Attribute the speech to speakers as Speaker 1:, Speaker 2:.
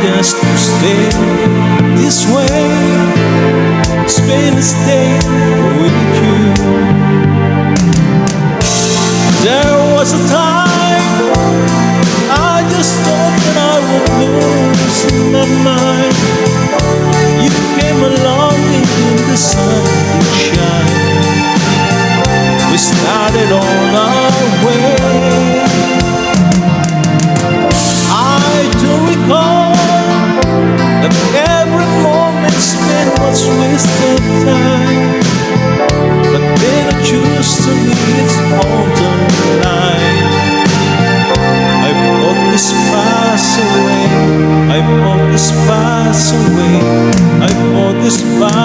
Speaker 1: just to stay this way, spend this day with you. There was a time I just thought that I would lose my mind. You came along and the sun did shine. We started on our way. I do recall that every moment spent was wasted time, but then I choose to leave its bottom line. I fought this pass away, I fought this pass away, I fought this pass